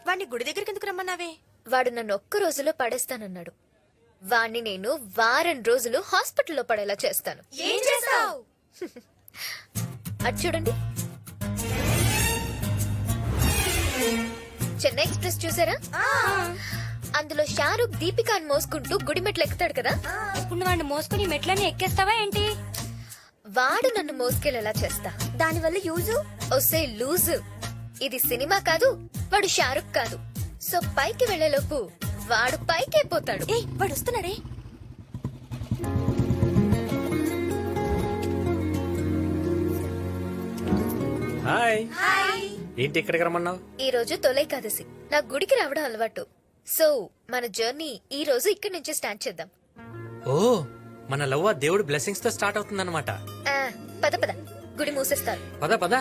వాడిని గుడి దగ్గరికి ఎందుకు రమ్మన్నావే? వాడు నన్ను ఒక్క రోజులో పడేస్తానన్నాడు. వాణ్ణి నేను వారం రోజులు హాస్పిటల్లో పడేలా చేస్తాను. ఏం చేస్తావు? అది చూడండి, చెన్నై ఎక్స్ప్రెస్ చూసారా? అందులో షారూక్ దీపికాని మోసుకుంటూ గుడిమెట్లు ఎక్కుతాడు కదా. ఇప్పుడు వాడిని మోసుకుని మెట్లని ఎక్కేస్తావా ఏంటి? వాడు నన్ను మోసుకెళ్ళేలా చేస్తా. దానివల్ల యూజు? ఒసే లూజు, ఇది సినిమా కాదు, వాడు షారూక్ కాదు. సో పైకి వెళ్లేలోపు వాడు పైకి అయిపోతాడు. ఏ వాడు వస్తున్నాడే. హాయ్. ఏంటి ఇక్కడికి రమ్మన్నావు? ఈ రోజు తొలైకాదశి, నా గుడికి రావడం అలవాటు. సో మన జర్నీ ఈ రోజు ఇక్కడి నుంచి స్టార్ట్ చేద్దాం. ఓ, మన లవ్ ఆ దేవుడి బ్లెస్సింగ్స్ తో స్టార్ట్ అవుతుందన్నమాట. పద పద, గుడి మూసేస్తారు. పద పద.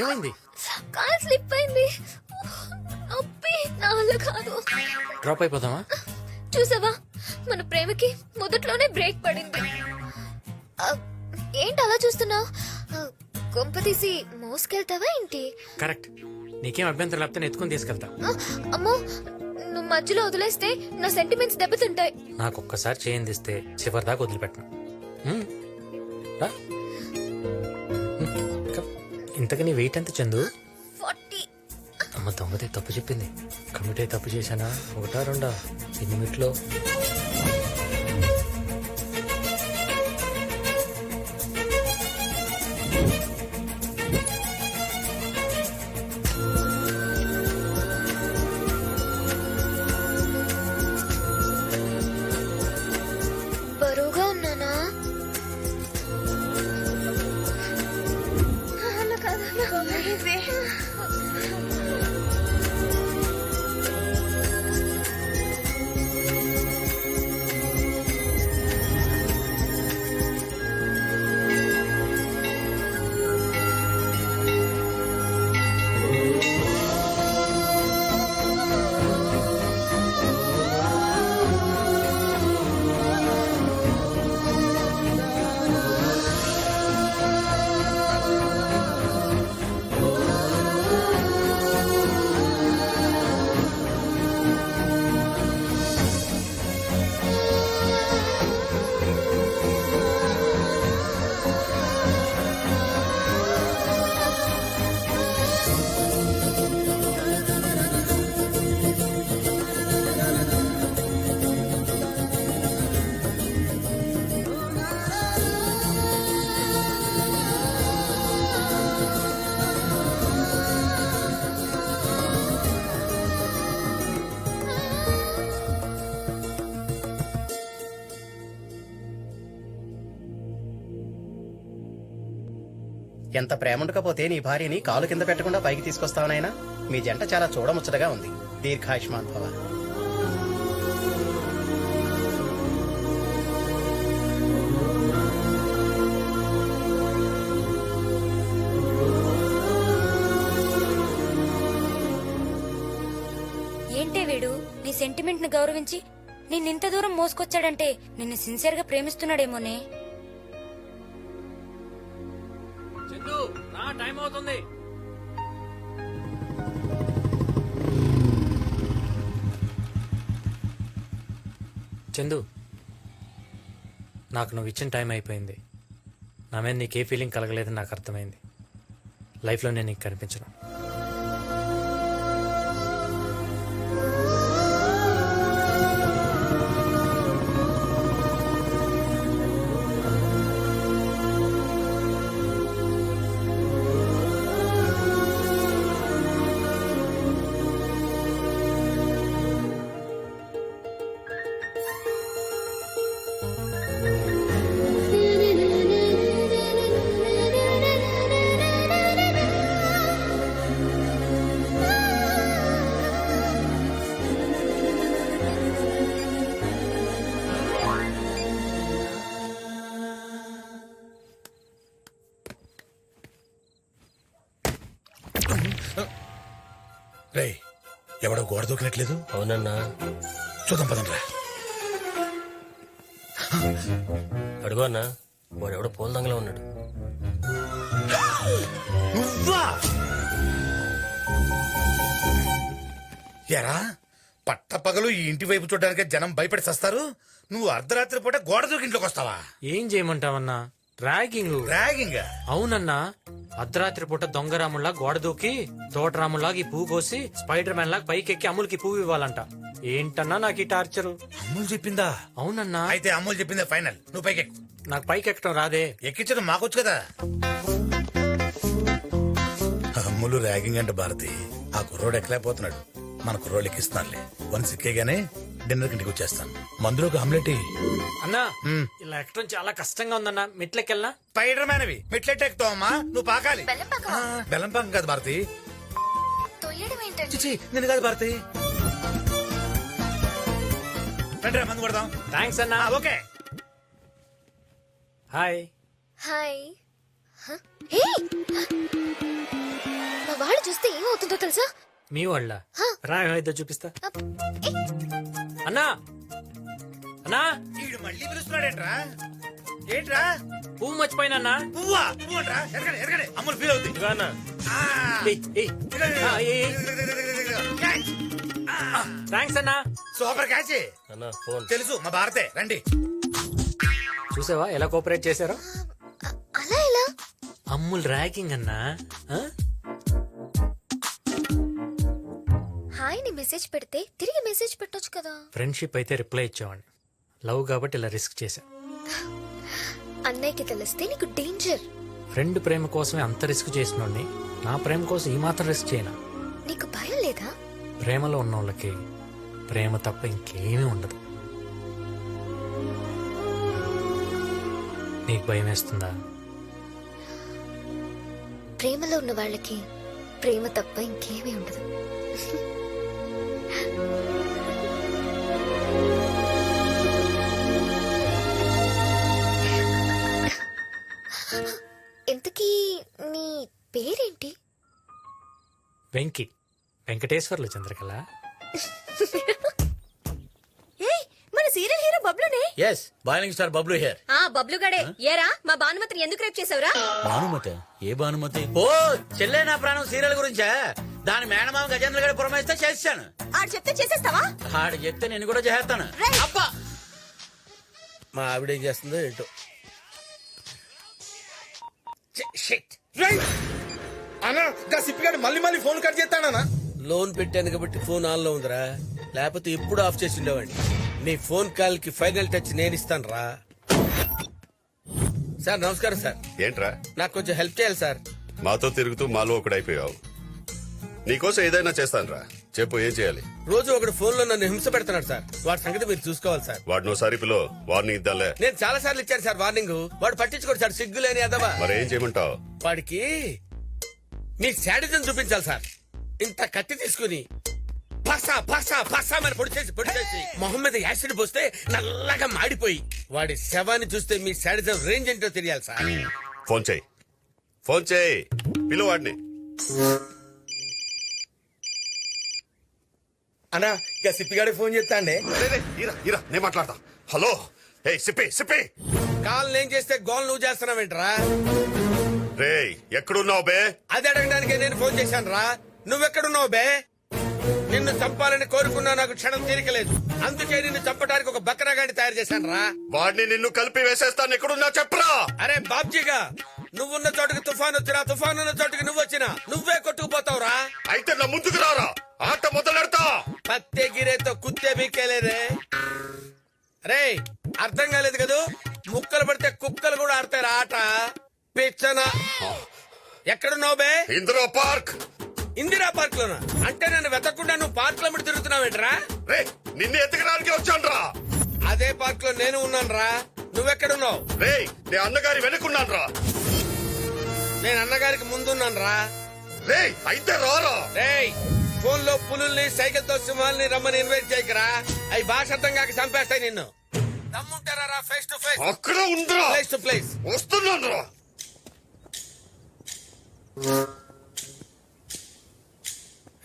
ఏమైంది? కాల్ స్లిప్ అయింది. నొప్పి, నా వల్ల కాదు. డ్రాప్ అయిపోదామా? చూసావా, మన ప్రేమకి మొదట్లోనే బ్రేక్ పడింది. ఏంటి అలా చూస్తున్నావు? కొంప తీసి మోసుకెళ్తావా ఏంటి? కరెక్ట్. నీకేం అభ్యంతరం లేకపోతే నేను ఎత్తుకుని తీసుకెళ్తా. అమ్మో, నువ్వు మధ్యలో వదిలేస్తే నా సెంటిమెంట్స్ దెబ్బతింటాయి. నాకు ఒక్కసారి చేయందిస్తే చివరి దాకా వదిలిపెట్టను. రా. ఇంతకీ నీ వెయిట్ ఎంత చందు? 40. అమ్మ దొంగతే తప్పు చెప్పింది. కమిటీ తప్పు చేశానా? ఒకటా రెండా? ఎన్ని మినిట్లో? బరువుగా ఉన్నానా? ఎంత ప్రేమ ఉండకపోతే నీ భార్యని కాలు కింద పెట్టకుండా పైకి తీసుకొస్తావనైనా? మీ జంట చాలా చూడముచ్చటగా ఉంది. దీర్ఘాయుష్మాన్ భవ. ఏంటే వీడు నీ సెంటిమెంట్ ని గౌరవించి నిన్నింత దూరం మోసుకొచ్చాడంటే నిన్ను సిన్సియర్ గా ప్రేమిస్తున్నాడేమోనే. చందు, రా, టైం అవుతుంది. చందు, నాకు నువ్వు ఇచ్చిన టైం అయిపోయింది. నా మీద నీకే ఫీలింగ్ కలగలేదని నాకు అర్థమైంది. లైఫ్లో నేను నీకు కనిపించను. రే, ఎవడో గోడ దూకినట్లేదు. అవునన్నా, చూద్దాం పదండ్రా. అడుగు అన్నా, వాడెవడో పూల దంగలో ఉన్నాడు. నువ్వా? ఎరా పట్టపగలు ఈ ఇంటి వైపు చూడడానికి జనం భయపడి సస్తారు. నువ్వు అర్ధరాత్రి పూట గోడ దూకి ఇంట్లోకి వస్తావా? ఏం చేయమంటావన్నా? ర్యాగింగ్. ర్యాగింగ్? అవునన్నా, అర్ధరాత్రి పూట దొంగరాముల్లా గోడ దూకి తోటరాముల్లాగా ఈ పువ్వు కోసి స్పైడర్ మ్యాన్ లాగా పైకెక్కి అమ్ములకి పువ్వు ఇవ్వాలంట. ఏంటన్నా నాకు ఈ టార్చరు? అమ్ములు చెప్పిందా? అవునన్నా. అయితే అమ్ములు చెప్పిందే ఫైనల్. నువ్వు పైకెక్కు. నాకు పైకి ఎక్కడం రాదే. ఎక్కించడం మాకొచ్చు కదా. అమ్ములు ర్యాగింగ్ అంటే భారతి, ఆ కుర్రోడు ఎక్కలేకపోతున్నాడు. మన కుర్రోడు ఎక్కిస్తున్నారులే. వన్ సిక్కేగానే డిన్నర్ ఇంటికి వచ్చేస్తాను. మందులోకి ఆమ్లెట్ ఎయ్. అన్నా ఇలా ఎక్కడం చాలా కష్టంగా ఉందన్నా. మెట్లెక్కెళ్ళనా? స్పైడర్ మ్యాన్ అవి మెట్లెట్ ఎక్కుతావమ్మా. నువ్వు పాకాలి. బెల్లం పాకమా? బెల్లం పాకం కాదు భారతి. తొయ్యడం ఏంటండి? చిచి నేను కాదు భారతి. రండి మందు కొడదాం. థ్యాంక్స్ అన్నా. ఓకే. హాయ్. హాయ్. హ? హే! మా వాళ్ళు చూస్తే ఏమవుతుందో తెలుసా? మీ వాళ్ళ రా ఏమైతే చూపిస్తా. అప్. ఏ! అన్నా అన్నా, వీడు మళ్ళీ పిలుస్తున్నాడేంట్రా? ఏంట్రా? పువ్వు మర్చిపోయినా. పువ్వా? పువ్వు అంట్రా? ఎరగడే ఎరగడే. అమ్ములు ఫీల్ అవుతుంది. థ్యాంక్స్ అన్నా. Super catch. అన్న ఫోన్. తెలుసు మా భారతే. రండి. చూసావా ఎలా కోఆపరేట్ చేశారో? అలా ఎలా? అమ్ముల్ ర్యాగింగ్ అన్నా. ఆ? హాయ్ ని మెసేజ్ పెడితే తిరిగి మెసేజ్ పెట్టొచ్చు కదా. ఫ్రెండ్షిప్ అయితే రిప్లై ఇచ్చేవాడిని. లవ్ కాబట్టి ఇలా రిస్క్ చేశా. అన్నయ్యకి తెలిస్తే నీకు డేంజర్. ఫ్రెండ్ ప్రేమ కోసమే అంత రిస్క్ చేసినోడిని నా ప్రేమ కోసం ఈ మాత్రం రిస్క్ చేయనా? నీకు భయం లేదా? ప్రేమలో ఉన్న వాళ్ళకి ప్రేమ తప్ప ఇంకేమీ ఉండదు. నీకు భయం వేస్తుందా? ప్రేమలో ఉన్న వాళ్ళకి ప్రేమ తప్ప ఇంకేమీ ఉండదు. ఇంతకీ నీ పేరేంటి? వెంకీ. వెంకటేశ్వర్లు చంద్రకళ. ఏయ్, మన సీరియల్ హీరో బబ్లునే. Yes, boiling star Bablu here. ఆ బబ్లు గడే. ఏరా మా భానుమతిని ఎందుకు రేప్ చేసావురా? భానుమతి? ఏ భానుమతి? ఓ చెల్లె నా ప్రాణం సీరియల్ గురించా? దాని మేనమామ గజేంద్ర గారి పురమాయిస్తే చేస్తాను. ఆడు చెప్తే చేసేస్తావా? ఆడు చెప్తే నేను కూడా చేస్తాను. అబ్బా, మా ఆవిడ ఏం చేస్తుందో ఏంటో. అన్నా గా సిప్పిగాడు మళ్ళీ మళ్ళీ ఫోన్ కట్ చేస్తానా? లోన్ పెట్టాను కాబట్టి ఫోన్ ఆన్ లో ఉందిరా, లేకపోతే ఎప్పుడు ఆఫ్ చేసి ఉండేవాడిని. నీ ఫోన్ కాల్ కి ఫైనల్ టచ్ నేను ఇస్తాను రా. సార్ నమస్కారం సార్. ఏంట్రా నాకు కొంచెం హెల్ప్ చేయాలి సార్. మాతో తిరుగుతూ మాలో ఒకడైపోయావు. నీకోసం ఏదైనా చేస్తానురా. చెప్పు, ఏం చేయాలి? రోజు ఒకడు ఫోన్ లో నన్ను హింస పెడుతున్నాడు సార్. వాడి సంగతి మీరు చూసుకోవాలి సార్. వాడినోసారి పిలో, వాడిని ఇద్దాలే. నేను చాలా సార్లు ఇచ్చాను సార్ వార్నింగ్. వాడు పట్టించుకోడు సార్, సిగ్గులేని అదవా. మరేం చేయమంటావు? వాడికి మీ శాడిజం చూపించాలి సార్. ఇంత కత్తి తీసుకుని పసా పసా పసా అని పొడి చేసి మొహం మీద యాసిడ్ పోస్తే నల్లగా మాడిపోయి వాడి శవాన్ని చూస్తే మీ శాడిజం రేంజ్ ఏంటో తెలియాలి సార్. ఫోన్ చేయి, ఫోన్ చేయి, పిలు వాడిని. అన్నా ఇక సిప్పిగాడి ఫోన్ చేస్తా అండి. నేను మాట్లాడతా. హలో, ఏ సిప్పి సిప్పి. కాల్ నేను చేస్తే గోల్ నువ్వు చేస్తున్నావేంట్రా? రే ఎక్కడున్నావు బే? అది అడగడానికే నేను ఫోన్ చేశాను రా. నువ్వెక్కడున్నావు బే? నిన్ను చంపాలని కోరుకున్నా, నాకు క్షణం తీరికలేదు. అందుకే నిన్ను చంపడానికి ఒక బక్రాగాడిని తయారు చేశాను రా. వాడిని నిన్ను కలిపి వేసేస్తాను. ఎక్కడున్నా చెప్పరా? అరే బాబ్జీగా, నువ్వున్న చోటుకి తుఫాన్ వచ్చినా, తుఫాన్ ఉన్న చోటుకి నువ్వు వచ్చినా నువ్వే కొట్టుకుపోతావురా. అయితే నా ముందుకు రారా, ఆట మొదలెడతా. పత్తే గిరేతో కుత్తే బీకేలేదే. రే అర్థం కాలేదు కదూ? ముక్కలు పడితే కుక్కలు కూడా ఆడతారు ఆట. పిచ్చనా. ఎక్కడున్నావు బే? ఇందిరా పార్క్. ఇందిరా పార్క్ లోనా? అంటే నన్ను వెతకుండా నువ్వు పార్క్ లో మీద తిరుగుతున్నావేంట్రా? రే నిన్ను ఎతకడానికి వచ్చాను రా. అదే పార్క్ లో నేను ఉన్నాను రా. నువ్వెక్కడున్నావు? రే నే అన్నగారి వెనుకున్నాను రా. నేను అన్నగారికి ముందున్నాను రా. రే అయితే రారా. రేయ్ ఫోన్ లో పులుల్ని, సైకిల్ తో సింహాల్ని రమ్మని ఇన్వైట్ చేయకరా. అవి భాష అర్థం కాక చంపేస్తాయి నిన్ను. దమ్ముంటారా రా? ఫేస్ టు ఫేస్, అక్కడ ఉందిరా. Place to place. వస్తున్నాను రా.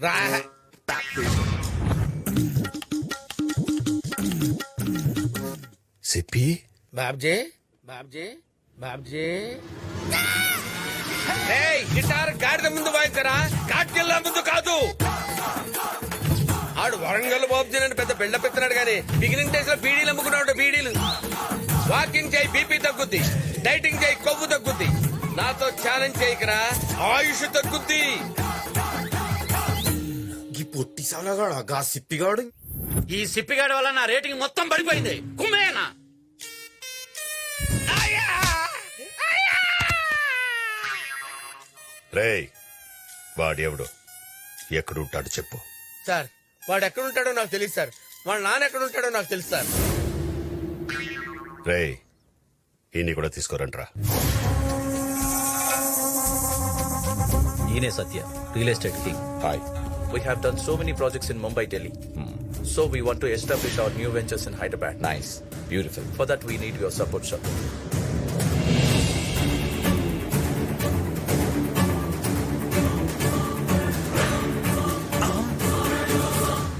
రా. సిప్పి బాబ్జీ బాబ్జీ బాబ్జీ. గిటార్ గాడిద ముందు వాయించరా, కాట్కెళ్ళ ముందు కాదు. ఆ ఆడు వరంగల్ బాబు అని పెద్ద బిల్డప్ ఇస్తున్నాడు కానీ బిగినింగ్ డేస్ లో బీడీలు అమ్ముకున్నాడు. బీడీలు. వాకింగ్ చేయి బీపీ తగ్గుద్ది, డైటింగ్ చేయి కొవ్వు తగ్గుద్ది. నాతో ఛాలెంజ్ చేయకరా, ఆయుష్ తగ్గుద్ది. ఈ పొట్టి సాలగాడు గా సిప్పిగాడు. ఈ సిప్పిగాడి వల్ల నా రేటింగ్ మొత్తం పడిపోయింది. కుమ్మేనా రేయ్ వాడు ఎవడు ఎక్కడుంటాడు చెప్పు. సార్ వాడు ఎక్కడ ఉంటాడో నాకు తెలియదు సార్. వాళ్ళ నాన్న ఎక్కడ ఉంటాడో నాకు తెలుసు సార్. రేయ్ ఈయన్ని కూడా తీసుకోరంట్రా. ఈయనే Satya, real estate king. Hi. We have done so many projects in Mumbai, Delhi. So we want to establish our new ventures in Hyderabad. Nice, beautiful. For that we need your support, sir.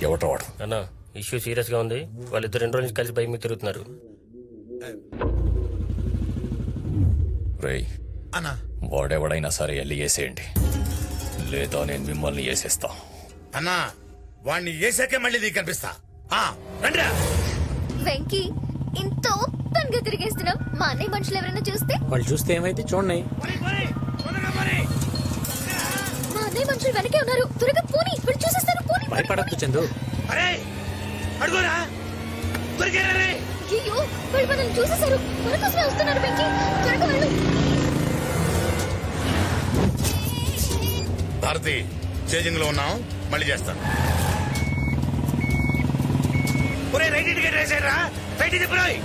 ఎవటో వాడు. అన్న issue serious గా ఉంది. వాళ్ళిద్దరు 2 రోజుల నుంచి కలిసి bike మీద తిరుగుతున్నారు. రేయ్ అన్నా వాడెవడైనా సరే వెళ్ళి వేసేయండి, లేదా నేను మిమ్మల్ని వేసేస్తా. అన్నా వాడిని వేసాకే మళ్ళీ నీకు కనిపిస్తా. రండిరా. వెంకీ ఇంత ఓపెన్ గా తిరిగేస్తున్నావు. మా అన్నయ్య మనుషులు ఎవరైనా చూస్తే? వాళ్ళు చూస్తే ఏమైతే చూడండి. మా అన్నయ్య మనుషులు వెనకే ఉన్నారు. త్వరగా పోనీ, ఇప్పుడు చూసేస్తారు. పోనీ. భయపడద్దు చందు. అరే అడుగురా, దొరికారా రే? అయ్యో వాళ్ళు మనల్ని చూసేశారు. మన కోసమే వస్తున్నారు. వెంకీ త్వరగా వెళ్ళు. భారతి చేజింగ్ లో ఉన్నాం, మళ్ళీ చేస్తాను. ఒరే రైట్ టికెట్ వేసారా? రైట్ తిప్పురాయి.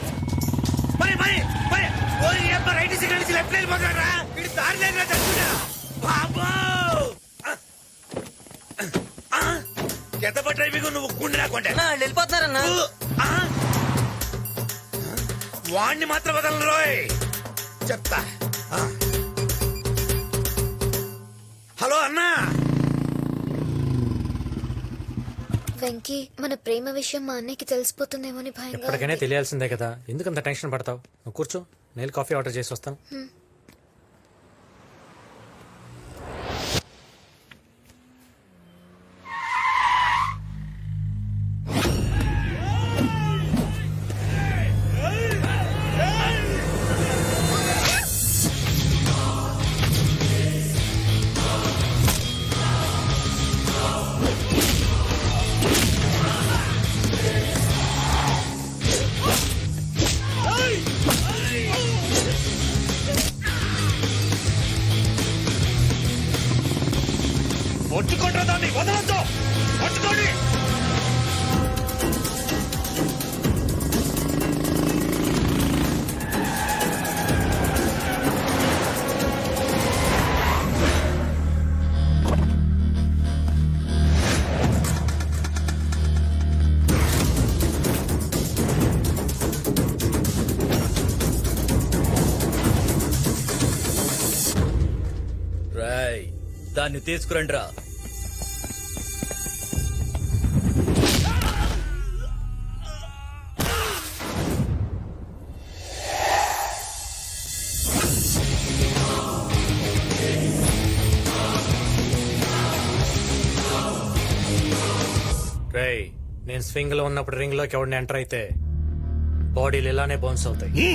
మరి మరి మరి ఓరి అబ్బ రైట్ సిగ్నల్ నుంచి లెఫ్ట్ వెళ్ళిపోతారా? ఇది దారి లేదురా చచ్చుడా. బాబో ఎంత డ్రైవింగ్ నువ్వు గుండె రాకుంటే వెళ్ళిపోతున్నారన్నా. వాణ్ణి మాత్రం వదలను రోయ్, చెప్తా. హలో అన్నా. వెంకీ మన ప్రేమ విషయం మా అన్నయ్యకి తెలిసిపోతుందేమో అని భయంగా ఎప్పటికైనా ఉంది. తెలియాల్సిందే కదా, ఎందుకంత టెన్షన్ పడతావు? నువ్వు కూర్చో, నేను కాఫీ ఆర్డర్ చేసి వస్తాను. పట్టుకోండి దాన్ని, వదలొద్దు, పట్టుకోండి. రాయ్ దాన్ని తీసుకురండి రా. రేయ్ నేను స్వింగ్ లో ఉన్నప్పుడు రింగ్ లోకి ఎవరిని ఎంటర్ అయితే బాడీలు ఇలానే బౌన్స్ అవుతాయి.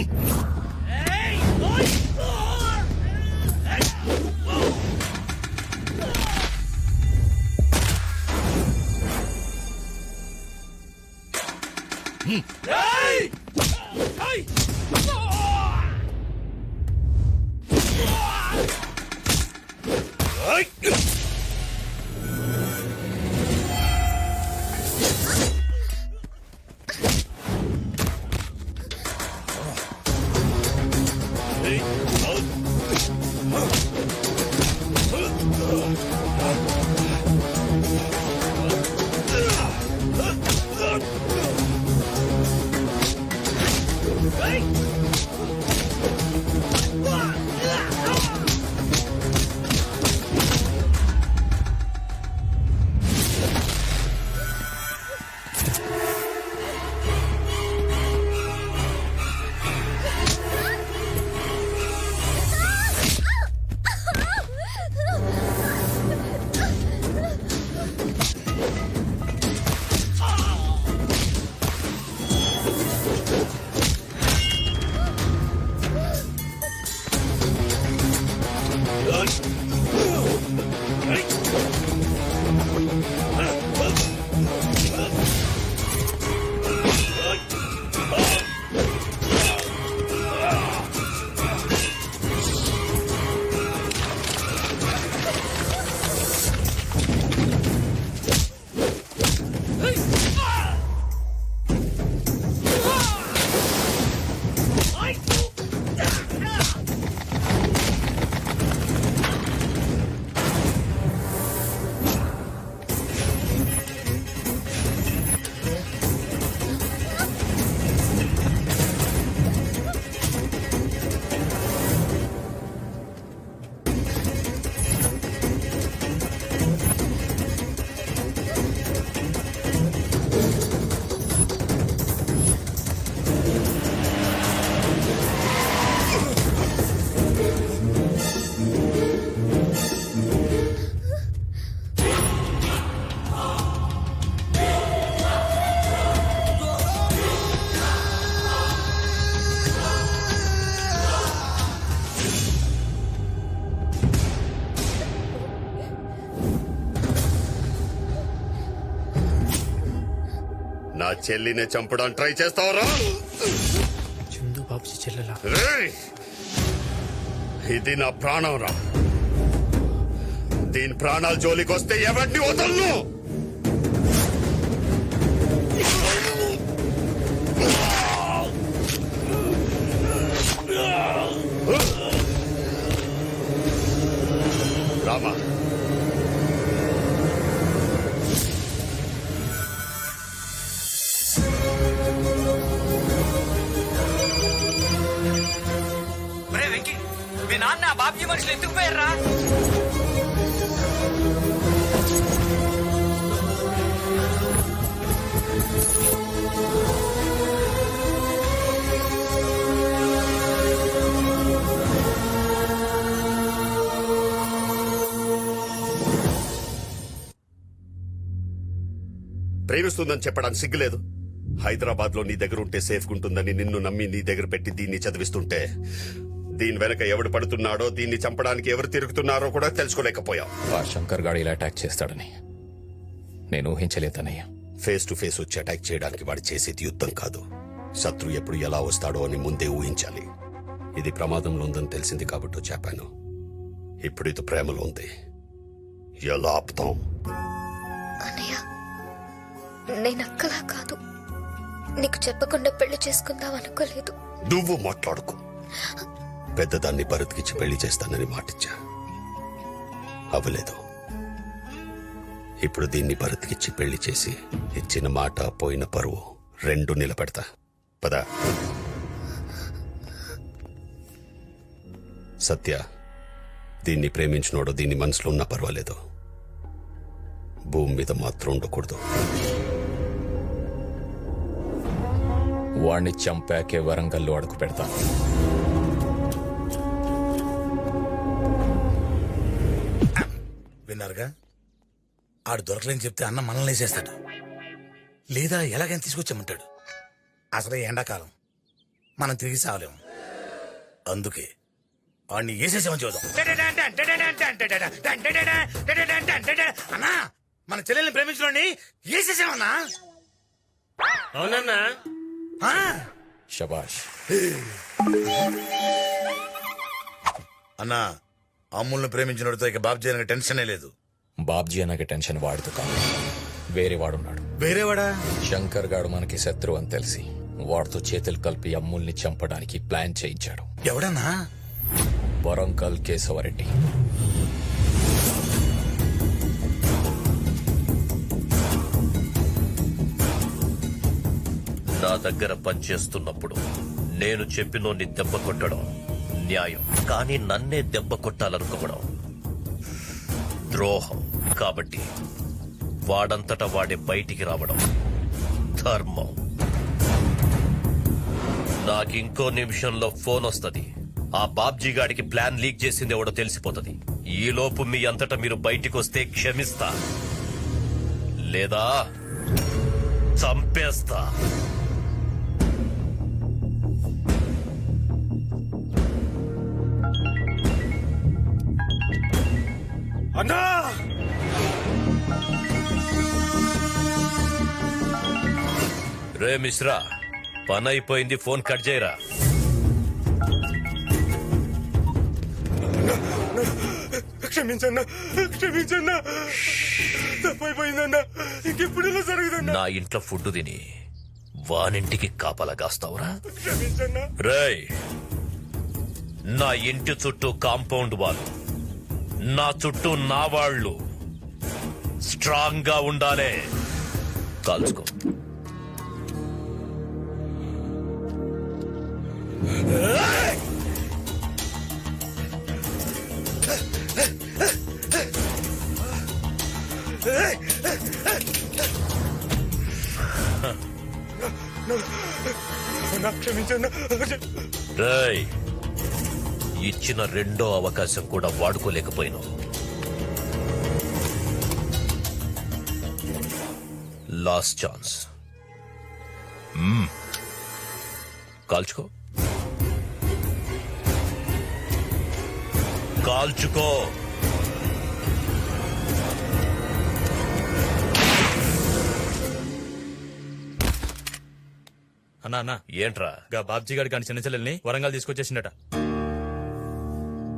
నా చెల్లిని చంపడానికి ట్రై చేస్తావరా? చందు బాబుజీ చెల్లెలా? రేయ్! ఇది నా ప్రాణం రా. దీని ప్రాణాల జోలికి వస్తే ఎవరిని వదలను. రామా, వెంకీ మీ నాన్న బాబ్జీ మనుషులు ఎత్తుకుపోయారా? ప్రేమిస్తుందని చెప్పడానికి సిగ్గులేదు? హైదరాబాద్ లో నీ దగ్గర ఉంటే సేఫ్ ఉంటుందని నిన్ను నమ్మి నీ దగ్గర పెట్టి దీన్ని చదివిస్తుంటే దీని వెనక ఎవడు పడుతున్నాడో, దీన్ని చంపడానికి ఎవరు తిరుగుతున్నారో కూడా తెలుసుకోలేకపోయావు. ఆ శంకర్ గాడు ఇలా అటాక్ చేస్తాడని నేను ఊహించలేదన్నయ్య. ఫేస్ టు ఫేస్ వచ్చి అటాక్ చేయడానికి వాడు చేసేది యుద్ధం కాదు. శత్రు ఎప్పుడు ఎలా వస్తాడో అని ముందే ఊహించాలి. ఇది ప్రమాదంలో ఉందని తెలిసింది కాబట్టి చెప్పాను. ఇప్పుడు ఇది ప్రేమలో ఉంది. ఎలా ఆపుతాం? అన్నయ్య, నేను అక్కలా కాదు. నీకు చెప్పకుండా పెళ్లి చేసుకుందాం అనుకోలేదు. నువ్వు మాట్లాడుకో. పెద్దదాన్ని భరత్కిచ్చి పెళ్లి చేస్తానని మాటిచ్చా, అవ్వలేదు. ఇప్పుడు దీన్ని భరత్కిచ్చి పెళ్లి చేసి ఇచ్చిన మాట పోయిన పరువు రెండు నిలబెడతా. పదా. సత్య, దీన్ని ప్రేమించినోడు దీన్ని మనసులో ఉన్నా పర్వాలేదు, భూమి మీద మాత్రం ఉండకూడదు. వాణ్ణి చంపాకే వరంగల్లో అడుగు పెడతాను. విన్నారుగా, ఆడు దొరకలేని చెప్తే అన్న మనల్ని వేసేస్తాడు, లేదా ఎలాగైనా తీసుకొచ్చామంటాడు. అసలే ఎండాకాలం, మనం తిరిగి సావలేము. అందుకే వాడిని వేసేసామని చూద్దాం. అన్నా, మన చెల్లెల్ని ప్రేమించడండి వేసేసామన్నా. అవునన్నా. శబాష్. అన్నా, అమ్ముల్ని ప్రేమించినోడితో ఇక బాబ్జీ అనగా టెన్షనే లేదు. బాబ్జీ అనగా టెన్షన్ వాడుతూ కాదు, వేరే వాడున్నాడు. వేరేవాడా? శంకర్ గాడు మనకి శత్రువు అని తెలిసి వాడితో చేతులు కలిపి అమ్ముల్ని చంపడానికి ప్లాన్ చేయించాడు. ఎవడన్నా? వరంగల్ కేశవరెడ్డి. నా దగ్గర పనిచేస్తున్నప్పుడు నేను చెప్పినోన్ని దెబ్బ కొట్టడం న్యాయం, కానీ నన్నే దెబ్బ కొట్టాలనుకోవడం ద్రోహం. కాబట్టి వాడంతటా వాడే బయటికి రావడం ధర్మం. నాకింకో నిమిషంలో ఫోన్ వస్తది. ఆ బాబ్జీ గాడికి ప్లాన్ లీక్ చేసింది ఎవడో తెలిసిపోతుంది. ఈలోపు మీ అంతటా మీరు బయటికి వస్తే క్షమిస్తా, లేదా చంపేస్తా. అన్నా, రే మిశ్రా, పని అయిపోయింది, ఫోన్ కట్ చేయరా. క్షమించన్నా, క్షమించన్నా, తప్పైపోయిందన్నా, ఇంకెప్పుడు ఇలా జరుగుతుందా? నా ఇంట్లో ఫుడ్ తిని వానింటికి కాపలా కాస్తావురా? క్షమించన్నా. రేయ్, నా ఇంటి చుట్టూ కాంపౌండ్ వాళ్ళు, నా చుట్టూ నా వాళ్ళు స్ట్రాంగ్ గా ఉండాలే. కాల్చుకో. క్షమించన్నా. రేయ్, ఇచ్చిన రెండో అవకాశం కూడా వాడుకోలేకపోయినావు. Last chance. కాల్చుకో, కాల్చుకో. అన్నా అన్నా ఏంట్రా గా బాబ్జీ గారి కానీ చిన్న చెల్లెల్ని వరంగల్ తీసుకొచ్చేసిండట